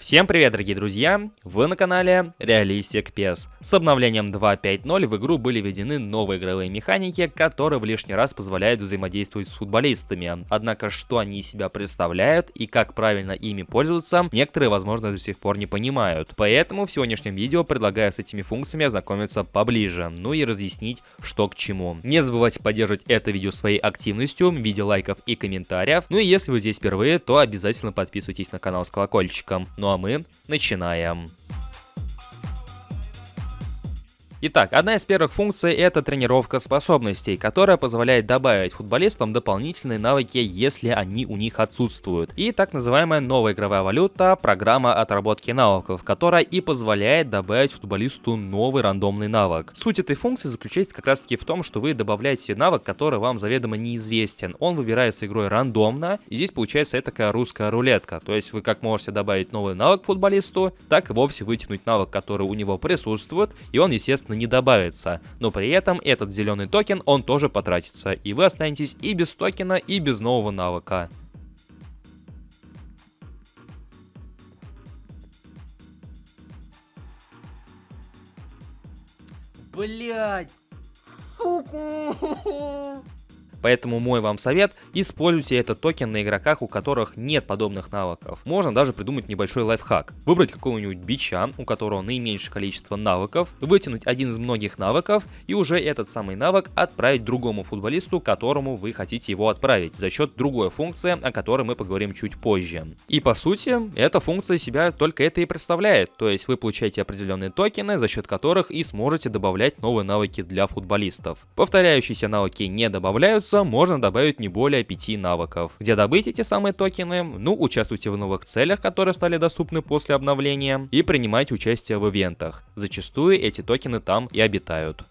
Всем привет, дорогие друзья! Вы на канале Realistic PES. С обновлением 2.5.0 в игру были введены новые игровые механики, которые в лишний раз позволяют взаимодействовать с футболистами. Однако, что они из себя представляют и как правильно ими пользоваться, некоторые, возможно, до сих пор не понимают. Поэтому в сегодняшнем видео предлагаю с этими функциями ознакомиться поближе, ну и разъяснить, что к чему. Не забывайте поддерживать это видео своей активностью в виде лайков и комментариев. Ну и если вы здесь впервые, то обязательно подписывайтесь на канал с колокольчиком. Ну а мы начинаем. Итак, одна из первых функций — это тренировка способностей, которая позволяет добавить футболистам дополнительные навыки, если они у них отсутствуют. И так называемая новая игровая валюта — программа отработки навыков, которая и позволяет добавить футболисту новый рандомный навык. Суть этой функции заключается как раз таки в том, что вы добавляете навык, который вам заведомо неизвестен. Он выбирается игрой рандомно, и здесь получается такая русская рулетка. То есть вы как можете добавить новый навык футболисту, так и вовсе вытянуть навык, который у него присутствует, и он, естественно, не добавится, но при этом этот зеленый токен, он тоже потратится, и вы останетесь и без токена, и без нового навыка. Блять, сука! Поэтому мой вам совет: используйте этот токен на игроках, у которых нет подобных навыков. Можно даже придумать небольшой лайфхак. Выбрать какого-нибудь бича, у которого наименьшее количество навыков, вытянуть один из многих навыков и уже этот самый навык отправить другому футболисту, которому вы хотите его отправить, за счет другой функции, о которой мы поговорим чуть позже. И по сути, эта функция себя только это и представляет. То есть вы получаете определенные токены, за счет которых и сможете добавлять новые навыки для футболистов. Повторяющиеся навыки не добавляются, можно добавить не более 5 навыков. Где добыть эти самые токены? Ну, участвуйте в новых целях, которые стали доступны после обновления, и принимайте участие в ивентах. Зачастую эти токены там и обитают.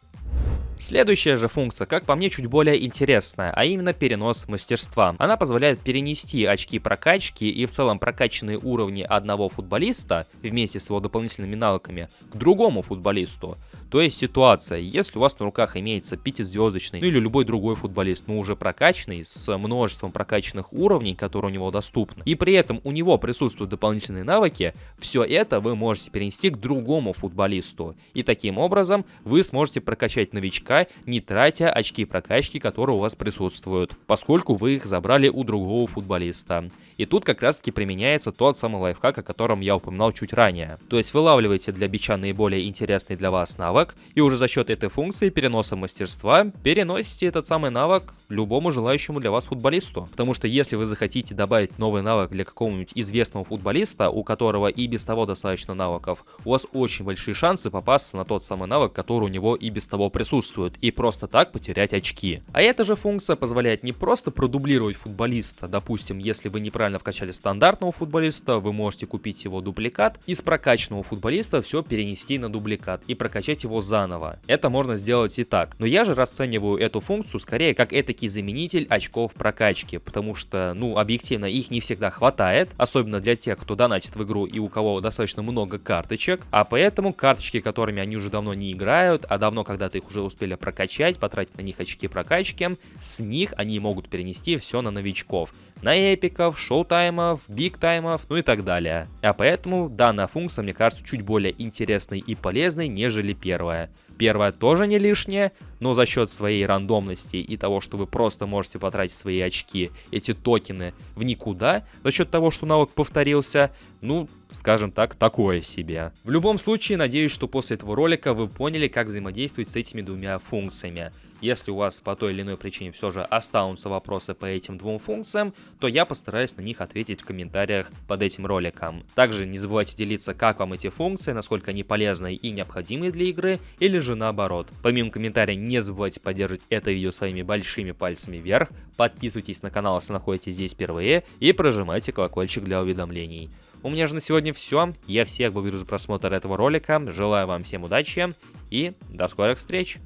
Следующая же функция, как по мне, чуть более интересная, а именно перенос мастерства. Она позволяет перенести очки прокачки и в целом прокачанные уровни одного футболиста вместе с его дополнительными навыками к другому футболисту. То есть ситуация, если у вас на руках имеется 5-звездочный, ну или любой другой футболист, но уже прокачанный, с множеством прокачанных уровней, которые у него доступны, и при этом у него присутствуют дополнительные навыки, все это вы можете перенести к другому футболисту. И таким образом вы сможете прокачать новичка, не тратя очки прокачки, которые у вас присутствуют, поскольку вы их забрали у другого футболиста. И тут как раз таки применяется тот самый лайфхак, о котором я упоминал чуть ранее. То есть вылавливаете для бича наиболее интересный для вас навык, и уже за счет этой функции переноса мастерства переносите этот самый навык любому желающему для вас футболисту. Потому что если вы захотите добавить новый навык для какого-нибудь известного футболиста, у которого и без того достаточно навыков, у вас очень большие шансы попасться на тот самый навык, который у него и без того присутствует, и просто так потерять очки. А эта же функция позволяет не просто продублировать футболиста. Допустим, если вы неправильно вкачали стандартного футболиста, вы можете купить его дубликат, и с прокачанного футболиста все перенести на дубликат и прокачать его заново. Это можно сделать и так. Но я же расцениваю эту функцию скорее как этакий заменитель очков прокачки, потому что, объективно, их не всегда хватает, особенно для тех, кто донатит в игру и у кого достаточно много карточек, а поэтому карточки, которыми они уже давно не играют, а давно когда-то их уже успели прокачать, потратить на них очки прокачки, с них они могут перенести все на новичков. На эпиков, шоу-таймов, биг-таймов, ну и так далее. А поэтому данная функция, мне кажется, чуть более интересной и полезной, нежели первая. Первая тоже не лишняя, но за счет своей рандомности и того, что вы просто можете потратить свои очки, эти токены, в никуда, за счет того, что навык повторился, скажем так, такое себе. В любом случае, надеюсь, что после этого ролика вы поняли, как взаимодействовать с этими двумя функциями. Если у вас по той или иной причине все же останутся вопросы по этим двум функциям, то я постараюсь на них ответить в комментариях под этим роликом. Также не забывайте делиться, как вам эти функции, насколько они полезны и необходимы для игры, или же наоборот. Помимо комментариев, не забывайте поддерживать это видео своими большими пальцами вверх, подписывайтесь на канал, если находитесь здесь впервые, и прожимайте колокольчик для уведомлений. У меня же на сегодня все. Я всех благодарю за просмотр этого ролика, желаю вам всем удачи и до скорых встреч!